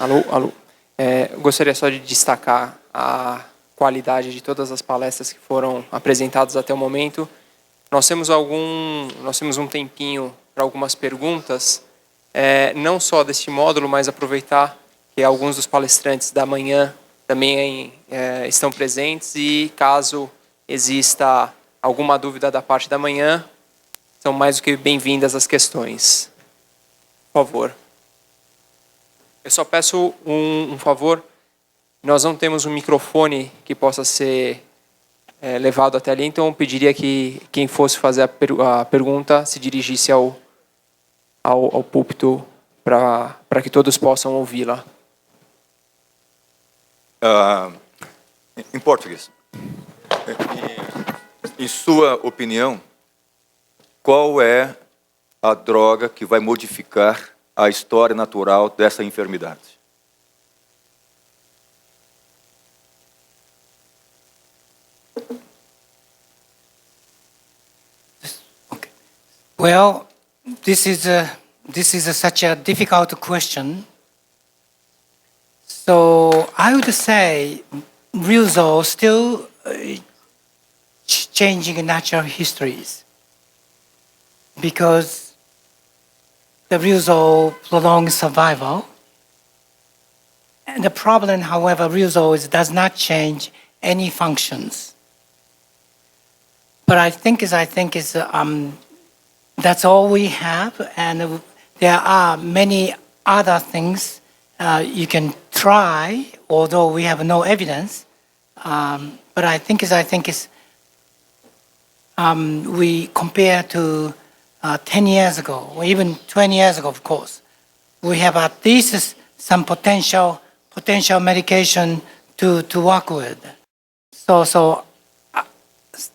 Alô, alô. Eu gostaria só de destacar a qualidade de todas as palestras que foram apresentadas até o momento. Nós temos um tempinho para algumas perguntas, não só deste módulo, mas aproveitar que alguns dos palestrantes da manhã também estão presentes e caso exista alguma dúvida da parte da manhã, são mais do que bem-vindas as questões. Por favor. Eu só peço um favor. Nós não temos um microfone que possa ser levado até ali, então eu pediria que quem fosse fazer a pergunta se dirigisse ao púlpito para que todos possam ouvi-la. Em português. Em sua opinião, qual é a droga que vai modificar a história natural dessa enfermidade? Okay. Well, this is such a difficult question. So I would say Riluzole still changing natural histories because the Riluzole prolongs survival. And the problem, however, Riluzole does not change any functions. But I think that's all we have, and there are many other things you can try, although we have no evidence. But I think we compare to 10 years ago, or even 20 years ago, of course, we have at least some potential medication to work with. So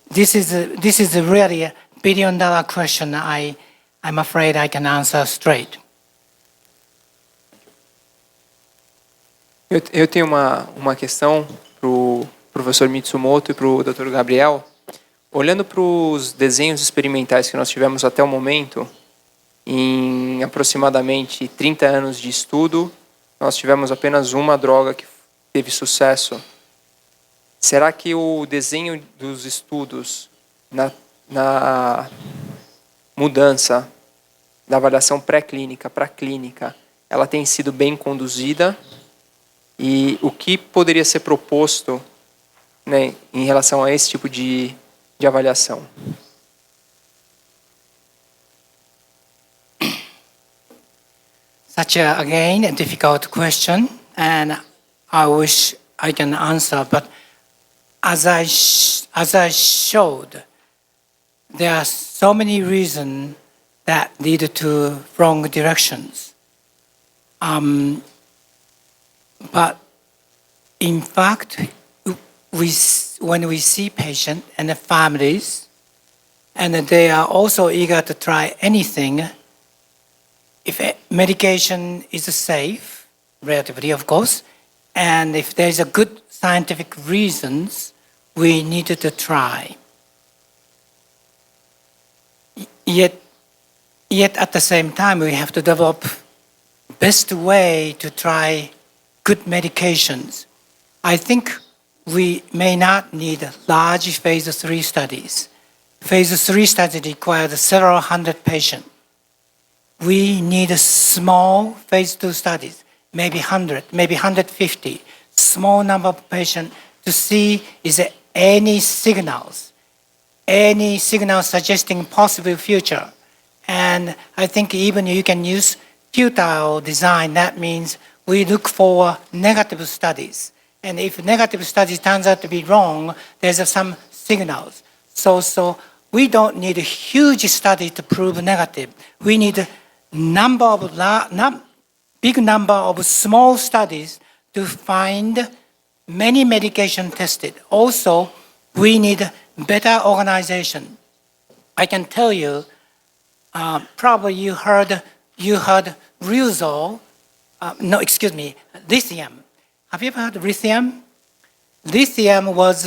this is really a billion-dollar question. I'm afraid I can answer straight. Eu tenho uma questão para o professor Mitsumoto e para o Dr. Gabriel. Olhando para os desenhos experimentais que nós tivemos até o momento, em aproximadamente 30 anos de estudo, nós tivemos apenas uma droga que teve sucesso. Será que o desenho dos estudos na mudança da avaliação pré-clínica para clínica, ela tem sido bem conduzida? E o que poderia ser proposto, né, em relação a esse tipo de avaliação? Such again a difficult question, and I wish I can answer, but as I showed, there are so many reasons that lead to wrong directions. But in fact, when we see patients and the families, and they are also eager to try anything, if medication is safe, relatively of course, and if there is a good scientific reasons, we needed to try. Yet at the same time, we have to develop best way to try good medications. I think we may not need large phase 3 studies. Phase 3 studies require several hundred patients. We need a small phase 2 studies, maybe 100, maybe 150, small number of patients to see is there any signals suggesting possible future. And I think even you can use futile design. That means we look for negative studies. And if negative studies turns out to be wrong, there's some signals. So we don't need a huge study to prove negative. We need a big number of small studies to find many medication tested. Also, we need better organization. I can tell you, probably you heard Riluzole. No, excuse me, lithium. Have you ever heard of lithium? Lithium was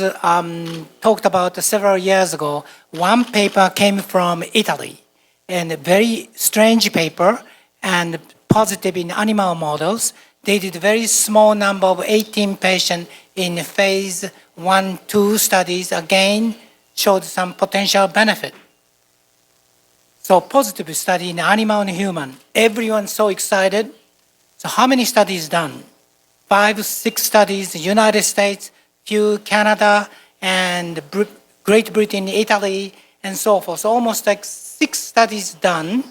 talked about several years ago. One paper came from Italy, and a very strange paper and positive in animal models. they did a very small number of 18 patients in phase 1-2 studies, again, showed some potential benefit. So positive study in animal and human. Everyone's so excited. So how many studies done? 5, 6 studies, United States, few Canada, and Great Britain, Italy, and so forth. So almost like 6 studies done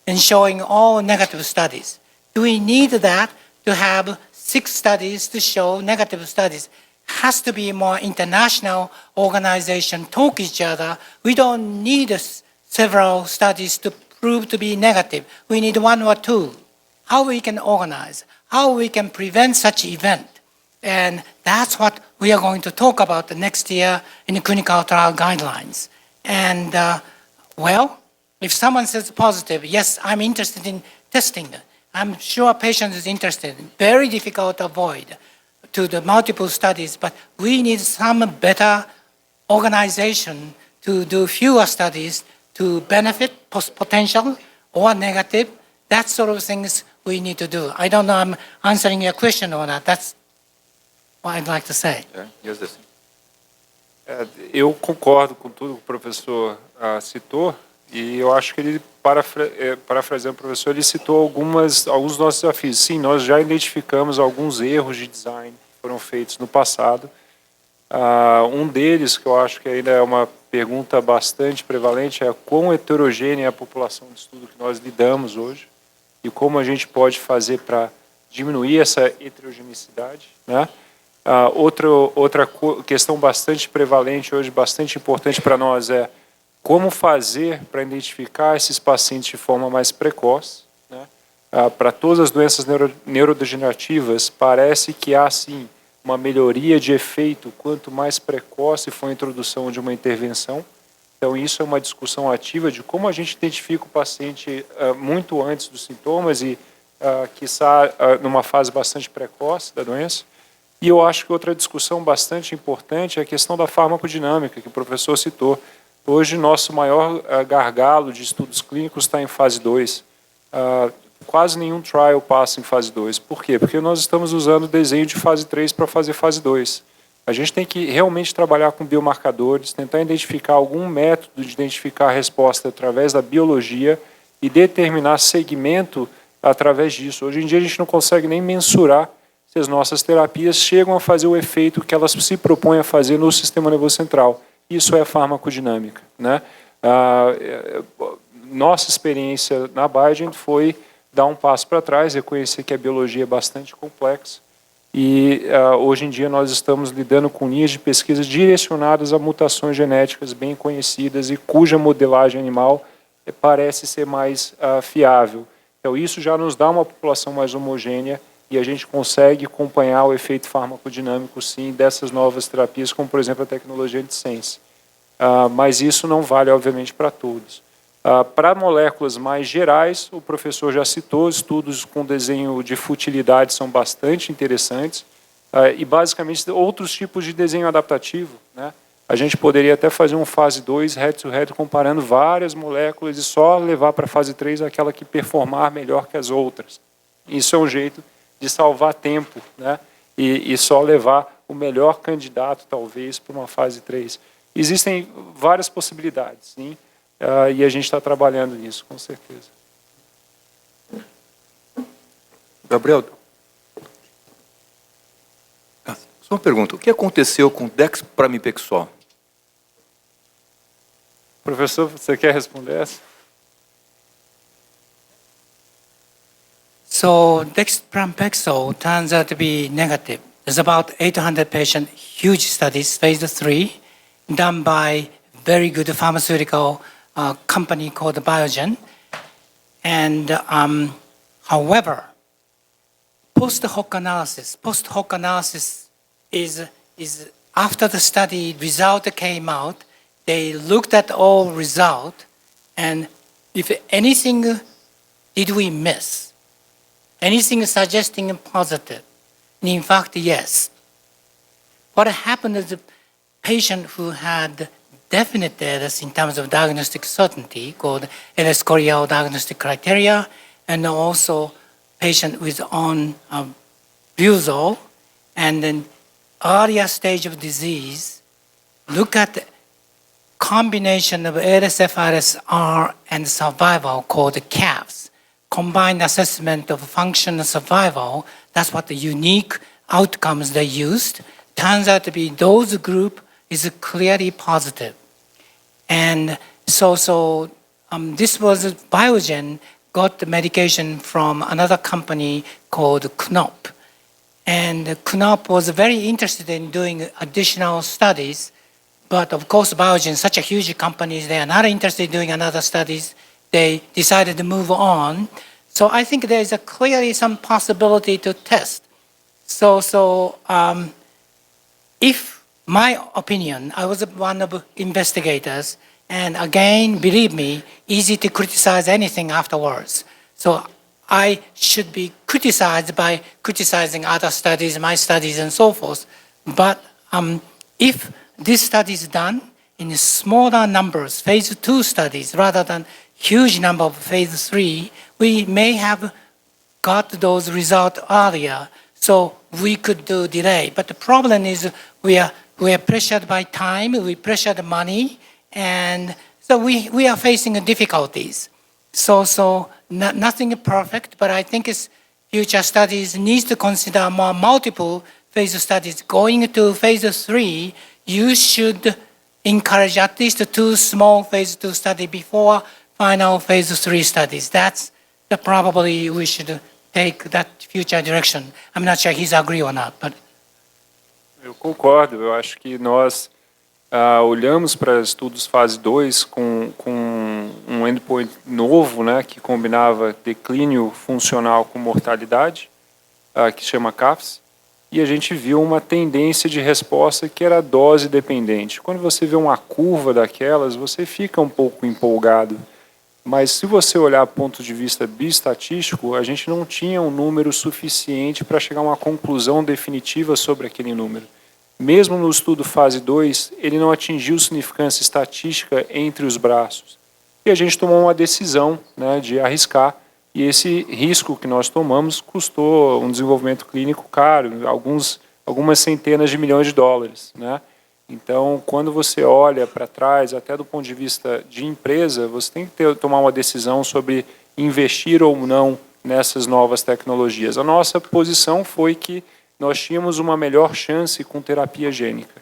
and showing all negative studies. Do we need that to have 6 studies to show negative studies? Has to be more international organization talk each other. We don't need several studies to prove to be negative. We need 1 or 2. How we can organize, how we can prevent such event. And that's what we are going to talk about the next year in the clinical trial guidelines. And well, if someone says positive, yes, I'm interested in testing. I'm sure patient is interested. Very difficult to avoid to the multiple studies, but we need some better organization to do fewer studies to benefit potential or negative. That sort of things we need to do. I don't know I'm answering your question or not. That's what I'd like to say. Yes, this. Eu concordo com tudo que o professor citou, e eu acho que ele, parafraseando o professor, ele citou alguns dos nossos desafios. Sim, nós já identificamos alguns erros de design que foram feitos no passado. Um deles, que eu acho que ainda é uma pergunta bastante prevalente, é quão heterogênea é a população de estudo que nós lidamos hoje e como a gente pode fazer para diminuir essa heterogeneidade, né? Outra questão bastante prevalente hoje, bastante importante para nós é como fazer para identificar esses pacientes de forma mais precoce, né? Para todas as doenças neurodegenerativas, parece que há, sim, uma melhoria de efeito quanto mais precoce for a introdução de uma intervenção. Então, isso é uma discussão ativa de como a gente identifica o paciente muito antes dos sintomas e, quiçá, numa fase bastante precoce da doença. E eu acho que outra discussão bastante importante é a questão da farmacodinâmica, que o professor citou. Hoje, nosso maior gargalo de estudos clínicos está em fase 2. Quase nenhum trial passa em fase 2. Por quê? Porque nós estamos usando desenho de fase 3 para fazer fase 2. A gente tem que realmente trabalhar com biomarcadores, tentar identificar algum método de identificar a resposta através da biologia e determinar segmento através disso. Hoje em dia, a gente não consegue nem mensurar se as nossas terapias chegam a fazer o efeito que elas se propõem a fazer no sistema nervoso central. Isso é farmacodinâmica, né? Nossa experiência na Biogen foi dar um passo para trás, reconhecer que a biologia é bastante complexa e hoje em dia nós estamos lidando com linhas de pesquisa direcionadas a mutações genéticas bem conhecidas e cuja modelagem animal parece ser mais fiável. Então isso já nos dá uma população mais homogênea e a gente consegue acompanhar o efeito farmacodinâmico, sim, dessas novas terapias, como, por exemplo, a tecnologia antissense. Mas isso não vale, obviamente, para todos. Para moléculas mais gerais, o professor já citou, estudos com desenho de futilidade são bastante interessantes, e, basicamente, outros tipos de desenho adaptativo, né? A gente poderia até fazer um fase 2, head-to-head, comparando várias moléculas e só levar para a fase 3 aquela que performar melhor que as outras. Isso é um jeito de salvar tempo, né? E só levar o melhor candidato, talvez, para uma fase 3. Existem várias possibilidades, sim, e a gente está trabalhando nisso, com certeza. Gabriel, só uma pergunta. O que aconteceu com dexpramipexol? Professor, você quer responder essa? So dexpramipexole turns out to be negative. There's about 800 patient, huge studies, phase 3, done by very good pharmaceutical company called Biogen. And however, post-hoc analysis is after the study result came out, they looked at all result, and if anything did we miss? Anything suggesting positive? And in fact, yes. What happened is the patient who had definite errors in terms of diagnostic certainty, called Ellis-Coriel diagnostic criteria, and also patient with on Buzol, and then earlier stage of disease, look at the combination of ALSFRS-R and survival called CAFS, Combined Assessment of Functional Survival. That's what the unique outcomes they used. Turns out to be those group is clearly positive. And so this was Biogen got the medication from another company called Knop. And Knop was very interested in doing additional studies, but of course Biogen, such a huge company, they are not interested in doing another studies. They decided to move on. So I think there is clearly some possibility to test. If my opinion, I was one of investigators, and again, believe me, easy to criticize anything afterwards. So I should be criticized by criticizing other studies, my studies, and so forth. But if this study is done in smaller numbers, phase 2 studies, rather than huge number of phase 3, we may have got those results earlier, so we could do delay. But the problem is we are pressured by time, we pressured money, and so we are facing difficulties. So nothing perfect, but I think future studies needs to consider more multiple phase studies. Going to phase 3, you should encourage at least 2 small phase 2 studies before final phase 3 studies. That's probably we should take that future direction. I'm not sure he's agree or not, but. Eu concordo, eu acho que nós olhamos para estudos fase 2 com um endpoint novo, né, que combinava declínio funcional com mortalidade, que chama CAFS, e a gente viu uma tendência de resposta que era dose dependente. Quando você vê uma curva daquelas, você fica um pouco empolgado. Mas se você olhar do ponto de vista bioestatístico, a gente não tinha um número suficiente para chegar a uma conclusão definitiva sobre aquele número. Mesmo no estudo fase 2, ele não atingiu significância estatística entre os braços. E a gente tomou uma decisão, né, de arriscar, e esse risco que nós tomamos custou um desenvolvimento clínico caro, algumas centenas de milhões de dólares, né? Então, quando você olha para trás, até do ponto de vista de empresa, você tem que tomar uma decisão sobre investir ou não nessas novas tecnologias. A nossa posição foi que nós tínhamos uma melhor chance com terapia gênica.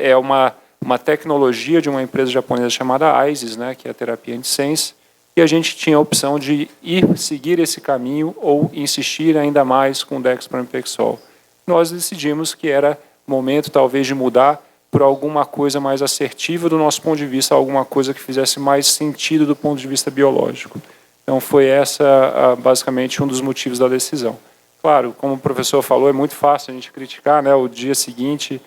É uma tecnologia de uma empresa japonesa chamada ISIS, né, que é a terapia antissense, e a gente tinha a opção de seguir esse caminho ou insistir ainda mais com o dexpramipexol. Nós decidimos que era momento, talvez, de mudar por alguma coisa mais assertiva do nosso ponto de vista, alguma coisa que fizesse mais sentido do ponto de vista biológico. Então, foi essa, basicamente, um dos motivos da decisão. Claro, como o professor falou, é muito fácil a gente criticar, né, o dia seguinte,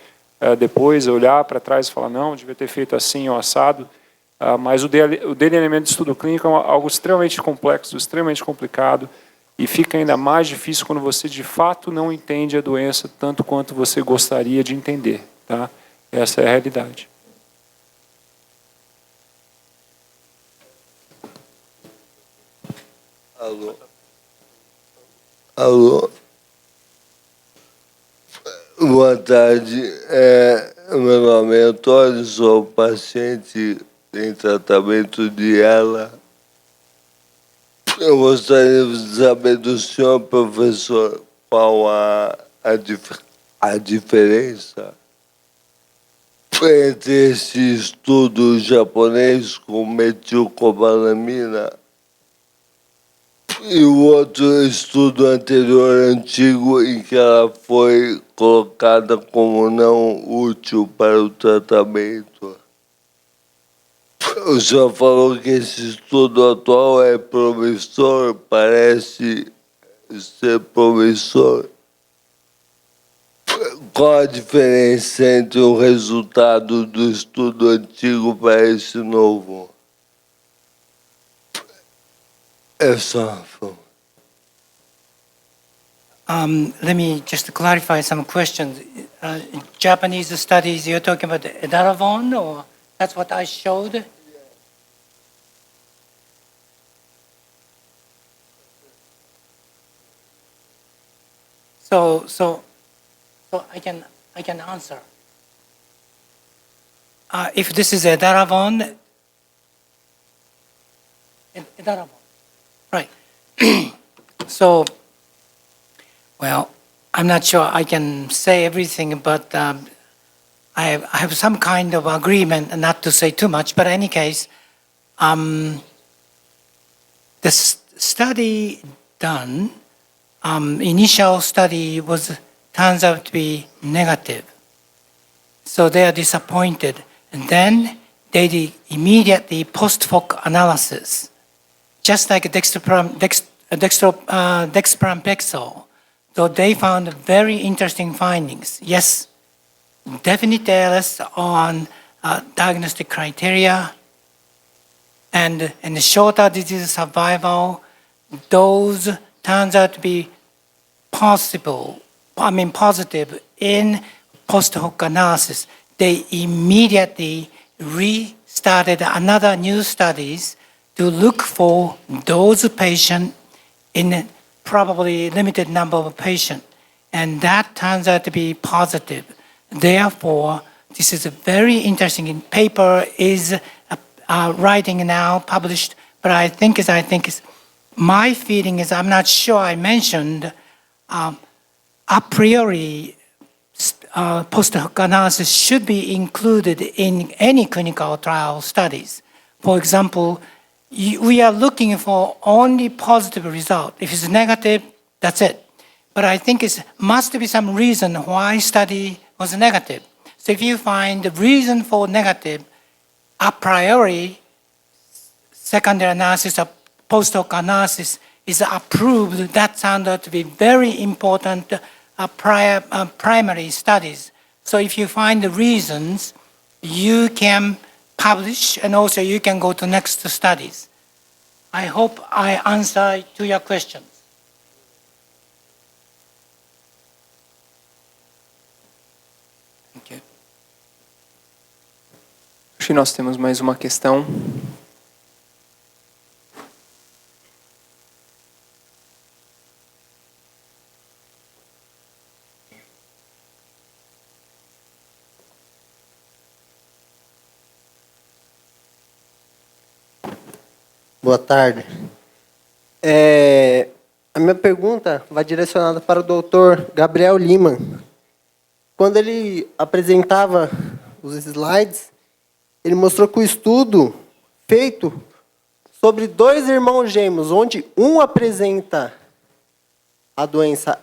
depois, olhar para trás e falar, não, devia ter feito assim ou assado, mas o delineamento de estudo clínico é algo extremamente complexo, extremamente complicado, e fica ainda mais difícil quando você, de fato, não entende a doença tanto quanto você gostaria de entender. Tá? Essa é a realidade. Alô? Boa tarde. Meu nome é Antônio, sou paciente em tratamento de ELA. Eu gostaria de saber do senhor, professor, qual a diferença entre esse estudo japonês com metilcobalamina e o outro estudo anterior, antigo, em que ela foi colocada como não útil para o tratamento. O senhor falou que esse estudo atual é promissor, parece ser promissor. Qual a diferença entre o resultado do estudo antigo para esse novo? É só. Let me just clarify some questions. Japanese studies, you're talking about edaravone, or that's what I showed? So I can answer. If this is edaravone, right? So, well, I'm not sure I can say everything, but I have some kind of agreement not to say too much. But in any case, the study done, initial study turns out to be negative. So they are disappointed. And then they did immediately post-hoc analysis, just like dexpramexel. So they found very interesting findings. Yes, definite errors on diagnostic criteria and the shorter disease survival. Those turns out to be positive in post-hoc analysis. They immediately restarted another new studies to look for those patients in probably limited number of patients. And that turns out to be positive. Therefore, this is a very interesting paper is writing now, published, but I think my feeling is, I'm not sure I mentioned, a priori post-hoc analysis should be included in any clinical trial studies. For example, we are looking for only positive result. If it's negative, that's it. But I think it must be some reason why study was negative. So if you find the reason for negative, a priori, secondary analysis or post-hoc analysis is approved, that turned out to be very important primary studies. So if you find the reasons, you can publish and also you can go to next studies. I hope I answer to your questions. Thank you. Acho que nós temos mais uma questão. Boa tarde. A minha pergunta vai direcionada para o Dr. Gabriel Lima. Quando ele apresentava os slides, ele mostrou que o estudo feito sobre 2 irmãos gêmeos, onde um apresenta a doença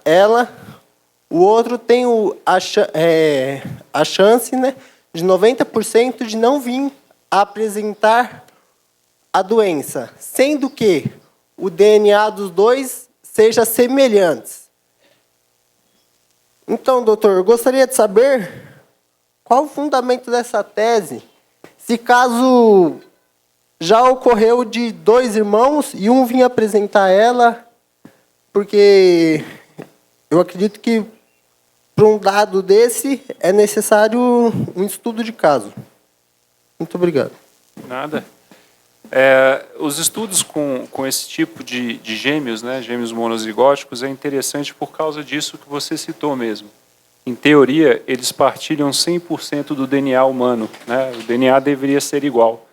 o outro tem a chance, né, de 90% de não vir a apresentar a doença, sendo que o DNA dos dois seja semelhante. Então, doutor, eu gostaria de saber qual o fundamento dessa tese, se caso já ocorreu de 2 irmãos e um vinha apresentar ela, porque eu acredito que para um dado desse é necessário um estudo de caso. Muito obrigado. Nada. Os estudos com esse tipo de gêmeos, né, gêmeos monozigóticos, é interessante por causa disso que você citou mesmo. Em teoria, eles partilham 100% do DNA humano, né? O DNA deveria ser igual.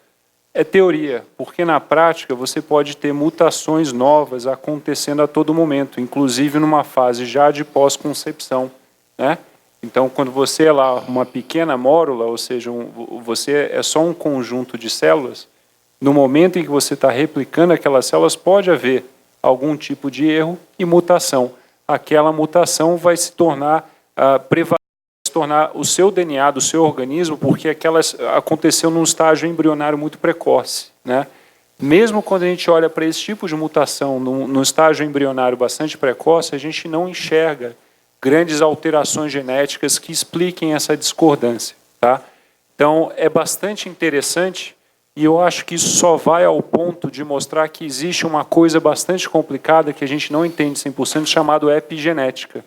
É teoria, porque na prática você pode ter mutações novas acontecendo a todo momento, inclusive numa fase já de pós-concepção, né? Então, quando você é lá uma pequena mórula, ou seja, você é só um conjunto de células, no momento em que você está replicando aquelas células, pode haver algum tipo de erro e mutação. Aquela mutação vai se tornar o seu DNA do seu organismo, porque aquelas aconteceu num estágio embrionário muito precoce, né? Mesmo quando a gente olha para esse tipo de mutação num estágio embrionário bastante precoce, a gente não enxerga grandes alterações genéticas que expliquem essa discordância, tá? Então, é bastante interessante. E eu acho que isso só vai ao ponto de mostrar que existe uma coisa bastante complicada que a gente não entende 100%, chamado epigenética.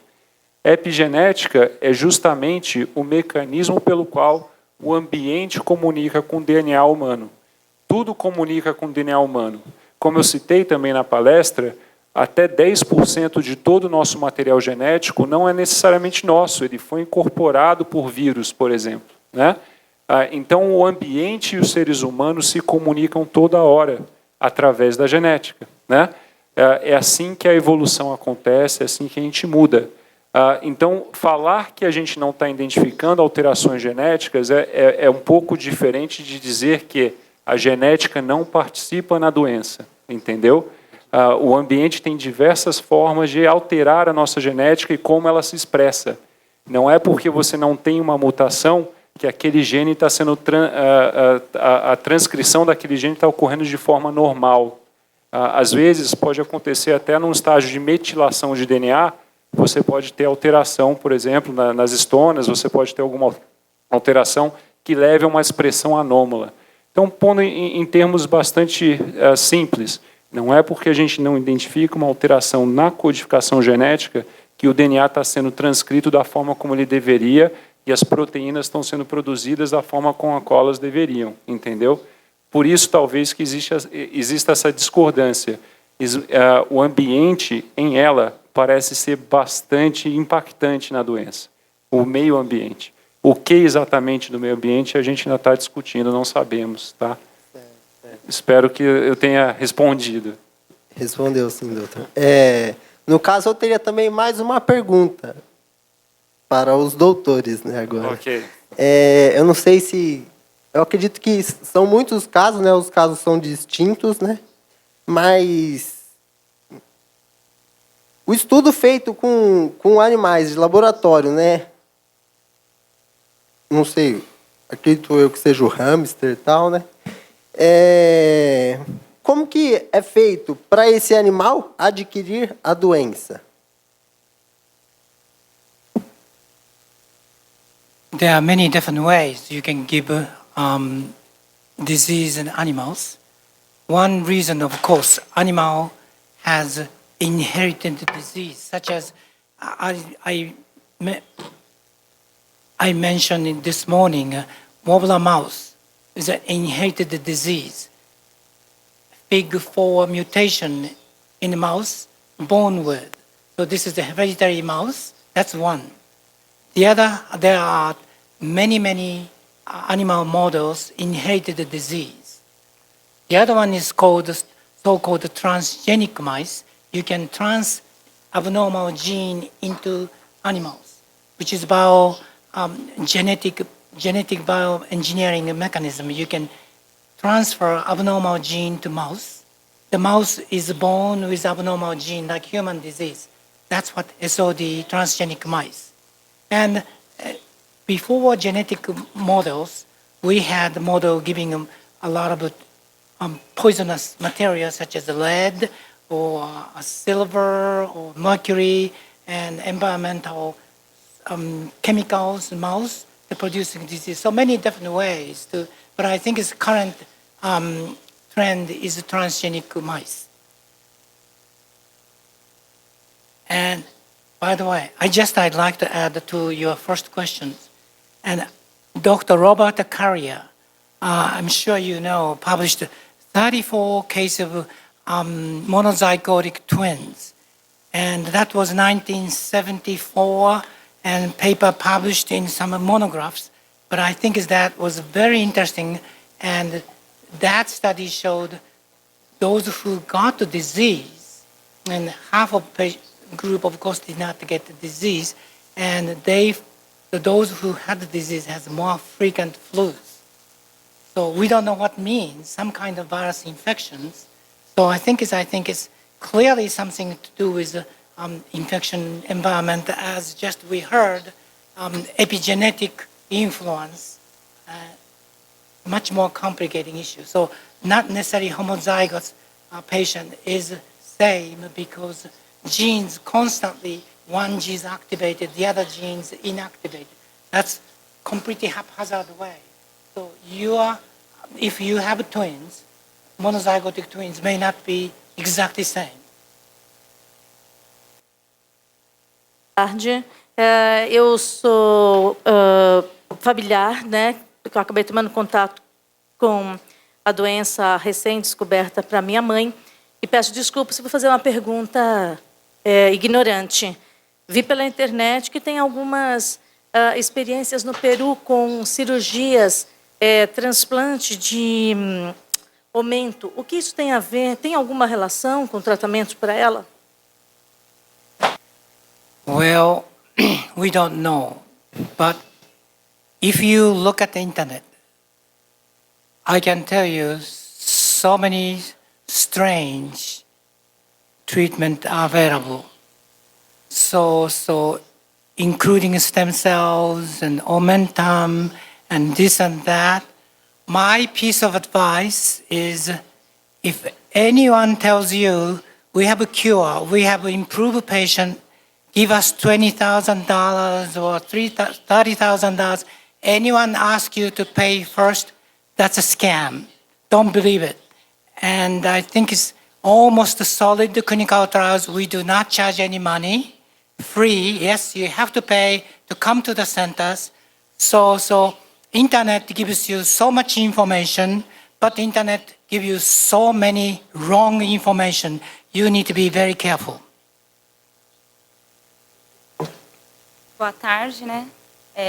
Epigenética é justamente o mecanismo pelo qual o ambiente comunica com o DNA humano. Tudo comunica com o DNA humano. Como eu citei também na palestra, até 10% de todo o nosso material genético não é necessariamente nosso, ele foi incorporado por vírus, por exemplo, né? Então, o ambiente e os seres humanos se comunicam toda hora através da genética, né? É assim que a evolução acontece, é assim que a gente muda. Então, falar que a gente não está identificando alterações genéticas é um pouco diferente de dizer que a genética não participa na doença, entendeu? O ambiente tem diversas formas de alterar a nossa genética e como ela se expressa. Não é porque você não tem uma mutação que aquele gene está sendo a transcrição daquele gene está ocorrendo de forma normal. Às vezes pode acontecer até num estágio de metilação de DNA, você pode ter alteração, por exemplo, nas estonas, você pode ter alguma alteração que leve a uma expressão anômala. Então, pondo em termos bastante simples, não é porque a gente não identifica uma alteração na codificação genética que o DNA está sendo transcrito da forma como ele deveria e as proteínas estão sendo produzidas da forma com a qual elas deveriam, entendeu? Por isso, talvez, que exista essa discordância. O ambiente, em ela, parece ser bastante impactante na doença. O meio ambiente. O que exatamente do meio ambiente a gente ainda está discutindo, não sabemos, tá? Espero que eu tenha respondido. Respondeu, sim, doutor. No caso, eu teria também mais uma pergunta para os doutores, né, agora. Ok. Eu não sei se... Eu acredito que são muitos casos, né? Os casos são distintos, né? Mas o estudo feito com animais de laboratório, né? Não sei, acredito eu que seja o hamster e tal, né? Como que é feito para esse animal adquirir a doença? There are many different ways you can give disease in animals. One reason, of course, animal has inherited disease, such as I mentioned this morning, wobbler mouse is an inherited disease. FIG4 mutation in the mouse, born with. So this is the hereditary mouse. That's one. The other, there are many animal models inherited the disease. The other one is called so-called transgenic mice. You can trans abnormal gene into animals, which is genetic bioengineering mechanism. You can transfer abnormal gene to mouse. The mouse is born with abnormal gene like human disease. That's what SOD, transgenic mice. And before genetic models, we had a model giving them a lot of poisonous materials such as lead or silver or mercury and environmental chemicals in mouse to producing disease. So many different ways to, but I think its current trend is transgenic mice. And by the way, I'd like to add to your first questions. And Dr. Robert Carrier, I'm sure you know, published 34 cases of monozygotic twins. And that was 1974, and paper published in some monographs. But I think that was very interesting. And that study showed those who got the disease, and half of the group, of course, did not get the disease, and those who had the disease has more frequent flus. So we don't know what means, some kind of virus infections. So I think it's clearly something to do with infection environment, as just we heard, epigenetic influence, much more complicating issue. So not necessarily homozygous patient is same because genes constantly, one gene is activated, the other gene is inactivated. That's completely haphazard way. So if you have twins, monozygotic twins may not be exactly the same. Boa tarde. Eu sou familiar, né? Eu acabei tomando contato com a doença recém-descoberta para minha mãe. E peço desculpas se vou fazer uma pergunta ignorante. Vi pela internet que tem algumas experiências no Peru com cirurgias, transplante de aumento. O que isso tem a ver? Tem alguma relação com tratamentos para ela? Well, we don't know. But if you look at the internet, I can tell you so many strange treatments are available. So including stem cells and momentum and this and that. My piece of advice is if anyone tells you we have a cure, we have improved a patient, give us $20,000 or $30,000, anyone asks you to pay first, that's a scam. Don't believe it. And I think it's almost solid clinical trials. We do not charge any money. Free, yes, you have to pay to come to the centers. So internet gives you so much information, but internet gives you so many wrong information. You need to be very careful. Boa tarde, né?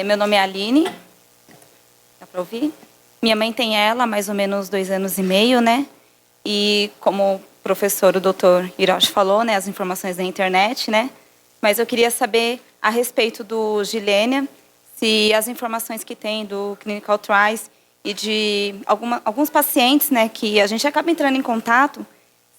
Meu nome é Aline. Dá para ouvir? Minha mãe tem ela há mais ou menos 2 anos e meio, né? E como o professor, o doutor Hiroshi falou, né? As informações da internet, né? Mas eu queria saber a respeito do Gilênia, se as informações que tem do Clinical Trials e de alguns pacientes, né, que a gente acaba entrando em contato,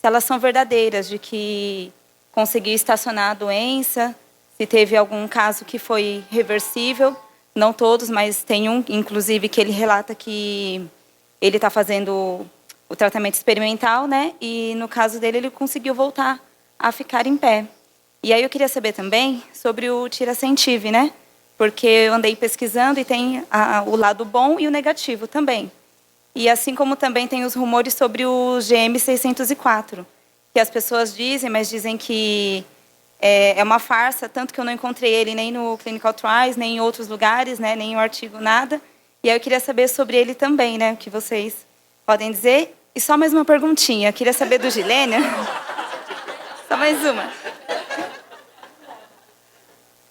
se elas são verdadeiras, de que conseguiu estacionar a doença, se teve algum caso que foi reversível, não todos, mas tem um, inclusive, que ele relata que ele está fazendo o tratamento experimental, né, e no caso dele ele conseguiu voltar a ficar em pé. E aí eu queria saber também sobre o Tiracentive, né? Porque eu andei pesquisando e tem o lado bom e o negativo também. E assim como também tem os rumores sobre o GM604, que as pessoas dizem, mas dizem que é uma farsa, tanto que eu não encontrei ele nem no Clinical Trials, nem em outros lugares, né? Nem em um artigo, nada. E aí eu queria saber sobre ele também, né? O que vocês podem dizer. E só mais uma perguntinha. Eu queria saber do Gilênia. Só mais uma.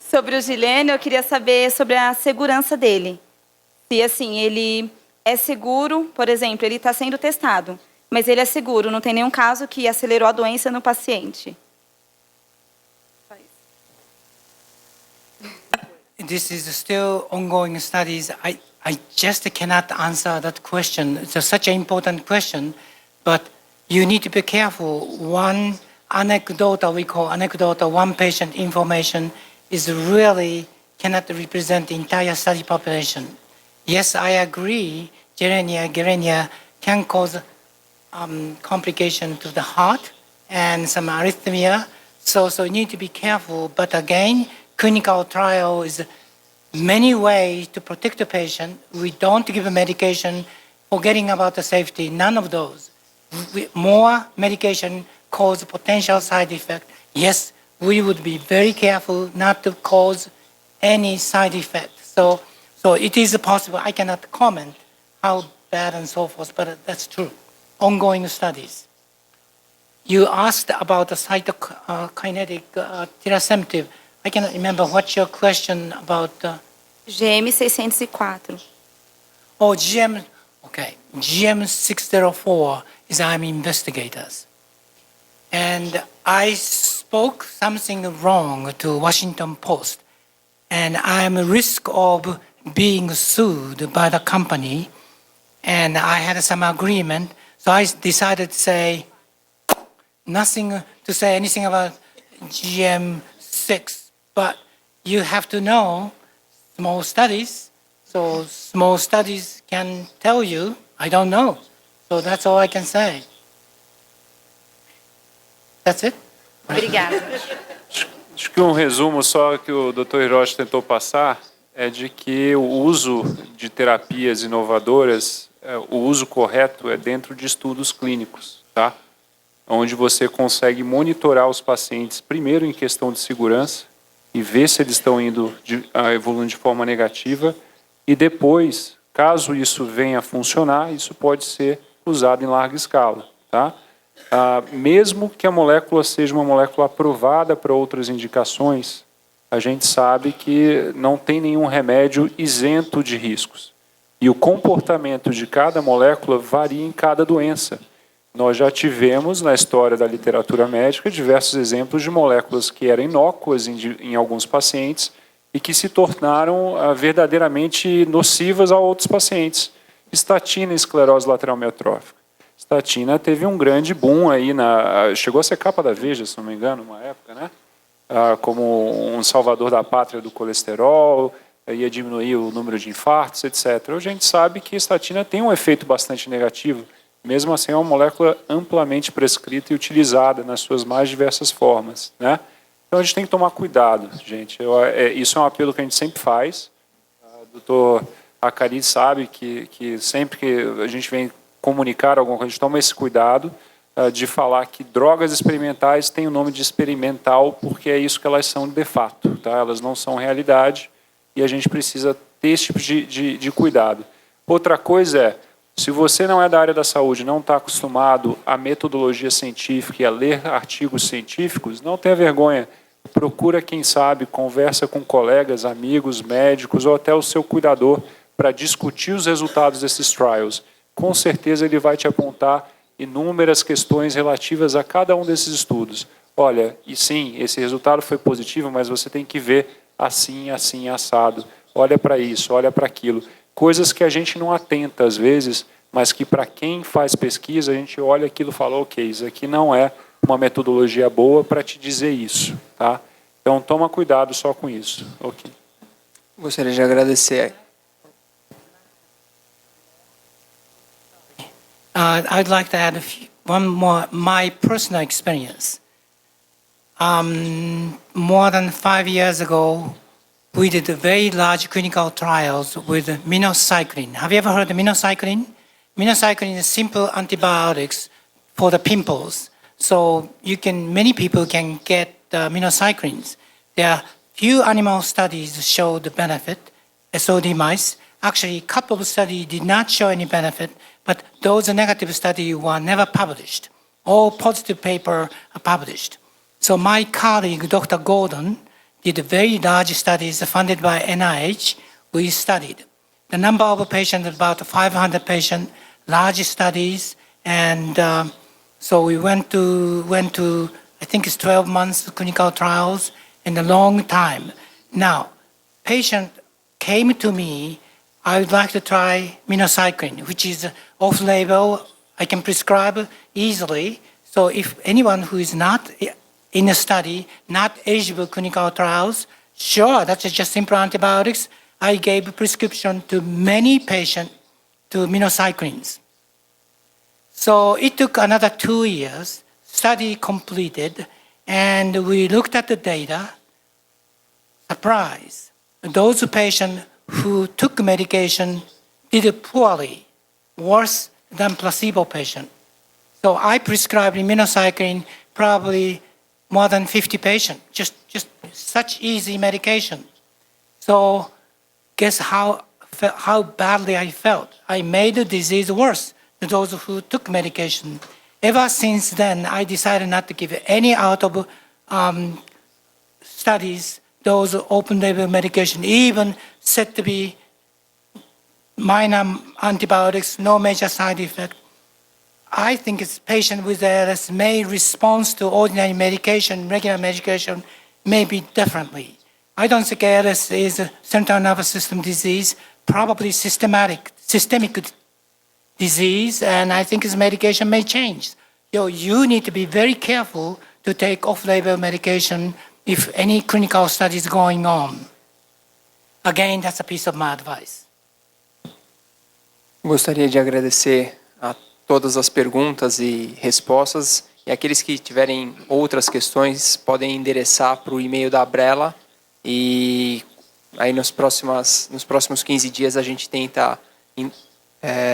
Sobre o Gilênia, eu queria saber sobre a segurança dele. Se, assim, ele é seguro, por exemplo, ele está sendo testado, mas ele é seguro, não tem nenhum caso que acelerou a doença no paciente. This is still ongoing studies. I just cannot answer that question. It's such an important question, but you need to be careful. One anecdotal, we call anecdotal, one patient information is really cannot represent the entire study population. Yes, I agree, Gilenya can cause complication to the heart and some arrhythmia, so you need to be careful. But again, clinical trial is many ways to protect the patient. We don't give a medication, forgetting about the safety, none of those. More medication cause potential side effect. Yes, we would be very careful not to cause any side effect. So it is possible. I cannot comment how bad and so forth, but that's true. Ongoing studies. You asked about the cytokinetic tirasemtiv. I cannot remember what's your question about. GM604. Oh, okay. GM604 is I'm investigators. And I spoke something wrong to Washington Post, and I'm at risk of being sued by the company, and I had some agreement, so I decided to say nothing to say anything about GM6, but you have to know small studies, so small studies can tell you, I don't know. So that's all I can say. That's it? Obrigada. Acho que um resumo só que o Dr. Hiroshi tentou passar é de que o uso de terapias inovadoras, o uso correto é dentro de estudos clínicos, tá? Onde você consegue monitorar os pacientes, primeiro em questão de segurança, e ver se eles estão evoluindo de forma negativa, e depois, caso isso venha a funcionar, isso pode ser usado em larga escala, tá? Mesmo que a molécula seja uma molécula aprovada para outras indicações, a gente sabe que não tem nenhum remédio isento de riscos. E o comportamento de cada molécula varia em cada doença. Nós já tivemos, na história da literatura médica, diversos exemplos de moléculas que eram inócuas em alguns pacientes e que se tornaram verdadeiramente nocivas a outros pacientes. Estatina em esclerose lateral amiotrófica. Estatina teve um grande boom aí, chegou a ser capa da Veja, se não me engano, uma época, né? Como um salvador da pátria do colesterol, ia diminuir o número de infartos, etc. Hoje a gente sabe que a estatina tem um efeito bastante negativo, mesmo assim é uma molécula amplamente prescrita e utilizada nas suas mais diversas formas, né? Então a gente tem que tomar cuidado, gente. Isso é um apelo que a gente sempre faz. O doutor Acari sabe que sempre que a gente vem comunicar alguma coisa, a gente toma esse cuidado de falar que drogas experimentais têm o nome de experimental porque é isso que elas são de fato, tá? Elas não são realidade e a gente precisa ter esse tipo de cuidado. Outra coisa é, se você não é da área da saúde, não está acostumado à metodologia científica e a ler artigos científicos, não tenha vergonha. Procura quem sabe, conversa com colegas, amigos, médicos ou até o seu cuidador para discutir os resultados desses trials. Com certeza ele vai te apontar inúmeras questões relativas a cada um desses estudos. Olha, e sim, esse resultado foi positivo, mas você tem que ver assim, assim, assado. Olha para isso, olha para aquilo. Coisas que a gente não atenta às vezes, mas que para quem faz pesquisa, a gente olha aquilo e fala, ok, isso aqui não é uma metodologia boa para te dizer isso, tá? Então toma cuidado só com isso. Ok. Gostaria de agradecer. I'd like to add one more, my personal experience. More than 5 years ago, we did very large clinical trials with minocycline. Have you ever heard of minocycline? Minocycline is simple antibiotics for the pimples. So many people can get minocyclines. There are few animal studies show the benefit, SOD mice. Actually, a couple of studies did not show any benefit, but those negative studies were never published. All positive papers are published. So my colleague, Dr. Gordon, did very large studies funded by NIH. We studied. The number of patients, about 500 patients, large studies, and so we went to I think it's 12 months clinical trials in a long time. Now, patient came to me, I would like to try minocycline, which is off-label. I can prescribe easily. So if anyone who is not in a study, not eligible clinical trials, sure, that's just simple antibiotics. I gave prescription to many patients to minocyclines. So it took another 2 years, study completed, and we looked at the data. Surprise, those patients who took medication did poorly, worse than placebo patient. So I prescribed minocycline probably more than 50 patients, just such easy medication. So guess how badly I felt. I made the disease worse to those who took medication. Ever since then, I decided not to give any out of studies, those open label medication, even said to be minor antibiotics, no major side effect. I think it's patient with ALS may respond to ordinary medication, regular medication, maybe differently. I don't think ALS is a central nervous system disease, probably systemic disease, and I think its medication may change. You need to be very careful to take off-label medication if any clinical study is going on. Again, that's a piece of my advice. Gostaria de agradecer a todas as perguntas e respostas. E aqueles que tiverem outras questões podem endereçar para o e-mail da Abrela. E aí nos próximos 15 dias a gente tenta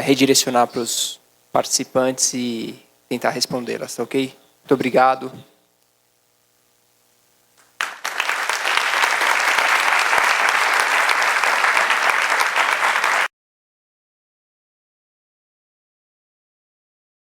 redirecionar para os participantes e tentar respondê-las, ok? Muito obrigado.